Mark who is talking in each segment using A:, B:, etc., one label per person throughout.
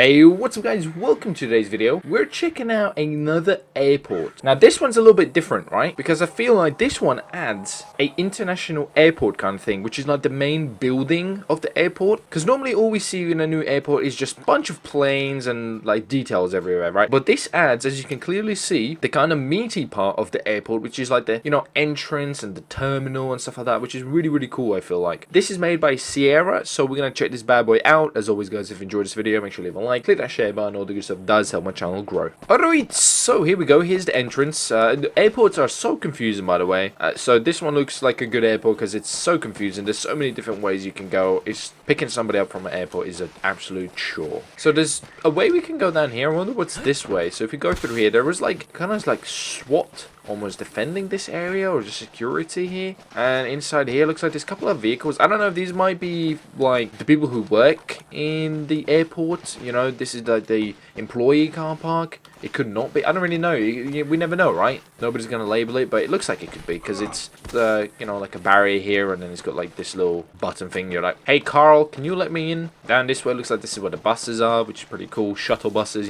A: Hey, what's up guys? Welcome to today's video. We're checking out another airport. Now this one's a little bit different, right? Because I feel like this one adds a international airport kind of thing, which is like the main building of the airport. Because normally all we see in a new airport is just a bunch of planes and like details everywhere, right? But this adds, as you can clearly see, the kind of meaty part of the airport, which is like the, entrance and the terminal and stuff like that, which is really, really cool, I feel like. This is made by Sierra, so we're going to check this bad boy out. As always guys, if you enjoyed this video, make sure you leave a like, click that share button, all the good stuff does help my channel grow. Alright, so here we go. Here's the entrance. The airports are so confusing, by the way. So this one looks like a good airport because it's so confusing. There's so many different ways you can go. It's picking somebody up from an airport is an absolute chore. So there's a way we can go down here. I wonder what's this way. So if we go through here, there was like kind of like SWAT almost defending this area, or just security here. And inside here looks like there's a couple of vehicles. I don't know if these might be like the people who work in the airport. This is like the employee car park. It could not be. I don't really know. We never know, right? Nobody's gonna label it, but it looks like it could be because it's like a barrier here, and then it's got like this little button thing. You're like, hey Carl, can you let me in? Down this way looks like this is where the buses are, which is pretty cool. Shuttle buses,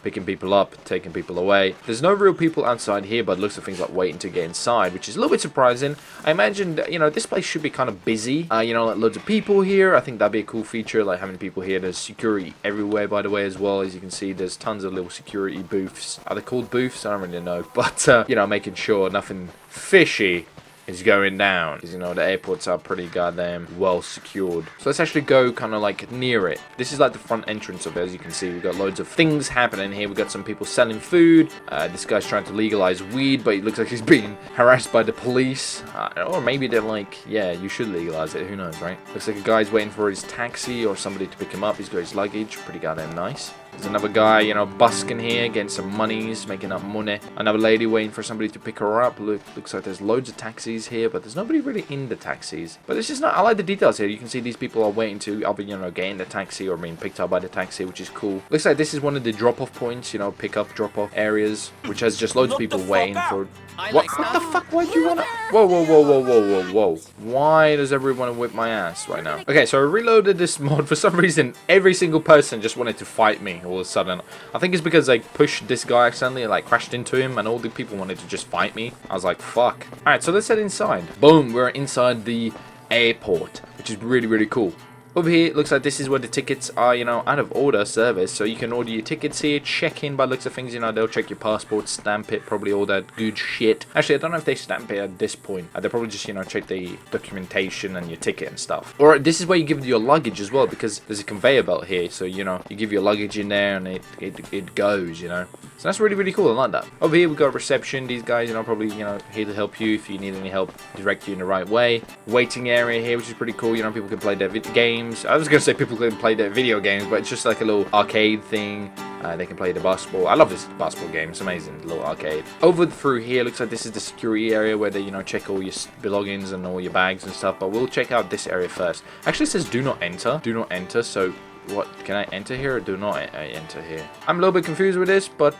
A: picking people up, taking people away. There's no real people outside here, but it looks like things like waiting to get inside, which is a little bit surprising. I imagined, this place should be kind of busy. Like loads of people here. I think that'd be a cool feature, like having people here. There's security everywhere, by the way, as well. As you can see, there's tons of little security booths. Are they called booths? I don't really know. But, making sure nothing fishy is going down, because the airports are pretty goddamn well secured. So let's actually go kind of like near it. This is like the front entrance of it. As you can see, we've got loads of things happening here. We've got some people selling food. This guy's trying to legalize weed, but it looks like he's being harassed by the police, or maybe they're like, yeah, you should legalize it, who knows, right? Looks like a guy's waiting for his taxi or somebody to pick him up. He's got his luggage, pretty goddamn nice. There's another guy, busking here, getting some monies, making up money. Another lady waiting for somebody to pick her up. Looks like there's loads of taxis here, but there's nobody really in the taxis. But it's just not, I like the details here. You can see these people are waiting to either, get in the taxi or being picked up by the taxi, which is cool. Looks like this is one of the drop-off points, pick up, drop-off areas, which has just loads of people waiting for... What the fuck? Why do you wanna... Whoa, whoa, whoa, whoa, whoa, whoa, whoa. Why does everyone whip my ass right now? Okay, so I reloaded this mod. For some reason, every single person just wanted to fight me all of a sudden. I think it's because I pushed this guy accidentally and like crashed into him, and all the people wanted to just fight me. I was like, fuck. Alright, so let's head inside. Boom, we're inside the airport, which is really, really cool. Over here, it looks like this is where the tickets are, out of order service. So you can order your tickets here, check in by looks of things, they'll check your passport, stamp it, probably all that good shit. Actually, I don't know if they stamp it at this point. They'll probably just, check the documentation and your ticket and stuff. Or this is where you give your luggage as well, because there's a conveyor belt here. So, you give your luggage in there and it goes, So that's really, really cool. I like that. Over here, we've got reception. These guys, probably, here to help you if you need any help, direct you in the right way. Waiting area here, which is pretty cool. People can play their games. I was going to say people can play their video games, but it's just like a little arcade thing. They can play the basketball. I love this basketball game. It's amazing. The little arcade. Over through here, looks like this is the security area where they, check all your belongings and all your bags and stuff. But we'll check out this area first. Actually, it says do not enter. Do not enter. So... what, can I enter here or do not I enter here? I'm a little bit confused with this, but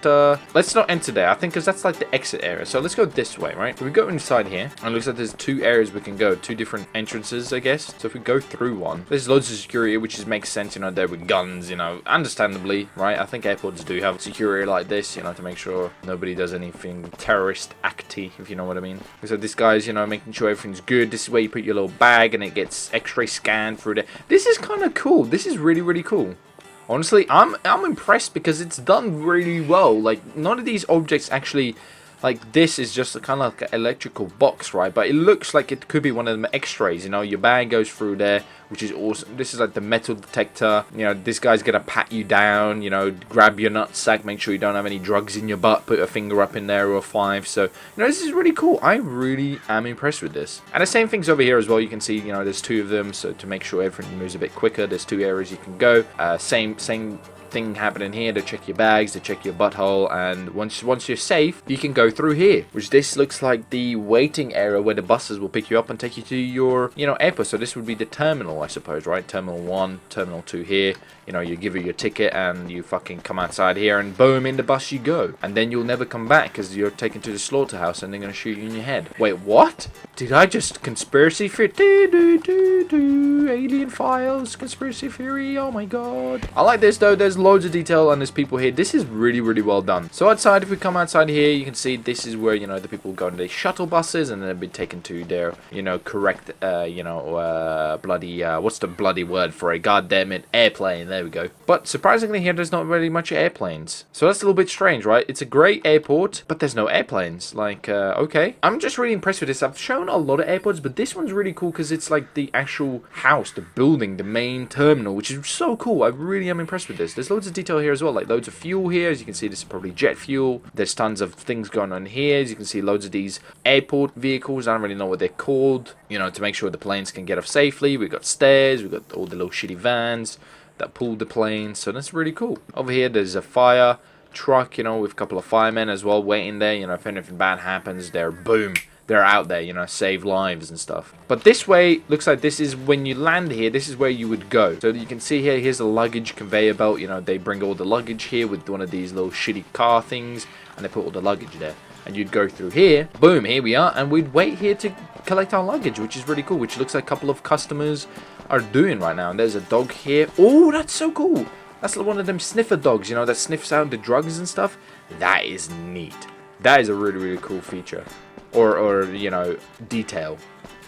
A: let's not enter there. I think because that's like the exit area. So let's go this way, right? So we go inside here, and it looks like there's two areas we can go, two different entrances, I guess. So if we go through one, there's loads of security, which makes sense, there with guns, understandably, right? I think airports do have security like this, to make sure nobody does anything terrorist-acty, if you know what I mean. So this guy's, making sure everything's good. This is where you put your little bag, and it gets X-ray scanned through there. This is kind of cool. This is really, really cool. Honestly, I'm impressed because it's done really well. Like, none of these objects actually, like, this is just kind of like an electrical box, right? But it looks like it could be one of them X-rays, your bag goes through there, which is awesome. This is like the metal detector. This guy's gonna pat you down, grab your nutsack, make sure you don't have any drugs in your butt, put a finger up in there or 5. So, this is really cool. I really am impressed with this. And the same thing's over here as well. You can see, there's two of them. So to make sure everything moves a bit quicker, there's two areas you can go. Same thing happening here. To check your bags, to check your butthole, and once you're safe, you can go through here, which this looks like the waiting area where the buses will pick you up and take you to your airport. So this would be the terminal, I suppose, right? Terminal 1, terminal 2 here. You give her your ticket and you fucking come outside here and boom, in the bus you go, and then you'll never come back because you're taken to the slaughterhouse and they're gonna shoot you in your head. Wait, what? Did I just conspiracy theory? Alien files, conspiracy theory. Oh my god. I like this though. There's loads of detail and there's people here. This is really, really well done. So outside, if we come outside here, you can see this is where, you know, the people go on the shuttle buses and then they'll be taken to their, you know, correct, bloody, what's the bloody word for a goddamn it? Airplane. There we go. But surprisingly here, there's not really much airplanes. So that's a little bit strange, right? It's a great airport, but there's no airplanes. Like, okay. I'm just really impressed with this. I've shown a lot of airports, but this one's really cool because it's like the actual house, the building, the main terminal, which is so cool. I really am impressed with this. There's loads of detail here as well, like loads of fuel here. As you can see, this is probably jet fuel. There's tons of things going on here. As you can see, loads of these airport vehicles. I don't really know what they're called, you know, to make sure the planes can get off safely. We've got stairs. We've got all the little shitty vans that pull the planes. So that's really cool. Over here, there's a fire truck, you know, with a couple of firemen as well waiting there. You know, if anything bad happens, they're boom. They're out there, you know, save lives and stuff. But this way, looks like this is when you land here, this is where you would go. So you can see here, here's a luggage conveyor belt. You know, they bring all the luggage here with one of these little shitty car things, and they put all the luggage there. And you'd go through here, boom, here we are, and we'd wait here to collect our luggage, which is really cool, which looks like a couple of customers are doing right now. And there's a dog here. Oh, that's so cool. That's one of them sniffer dogs, you know, that sniffs out the drugs and stuff. That is neat. That is a really, really cool feature. Or you know, detail.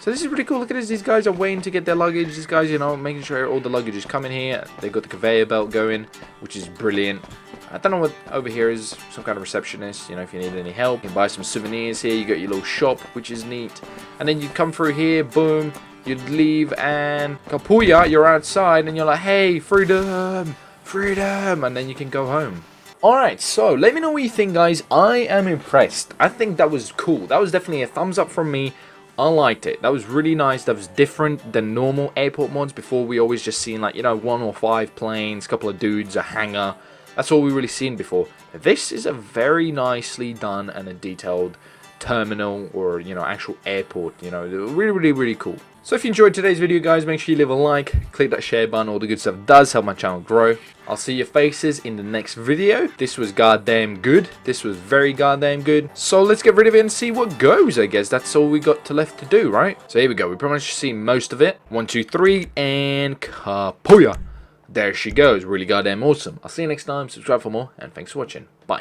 A: So this is really cool. Look at this. These guys are waiting to get their luggage. These guys, you know, making sure all the luggage is coming here. They've got the conveyor belt going, which is brilliant. I don't know what over here is. Some kind of receptionist. You know, if you need any help, you can buy some souvenirs here. You got your little shop, which is neat. And then you come through here, boom. You'd leave and kapuya, you're outside and you're like, hey, freedom, freedom. And then you can go home. Alright, so let me know what you think, guys. I am impressed. I think that was cool. That was definitely a thumbs up from me. I liked it. That was really nice. That was different than normal airport mods. Before, we always just seen, like, you know, 1 or 5 planes, a couple of dudes, a hangar. That's all we really seen before. This is a very nicely done and a detailed terminal or, you know, actual airport. You know, really, really, really cool. So if you enjoyed today's video, guys, make sure you leave a like, click that share button. All the good stuff does help my channel grow. I'll see your faces in the next video. This was goddamn good. This was very goddamn good. So let's get rid of it and see what goes, I guess. That's all we got left to do, right? So here we go. We pretty much seen most of it. 1, 2, 3, and kapuya. There she goes. Really goddamn awesome. I'll see you next time. Subscribe for more, and thanks for watching. Bye.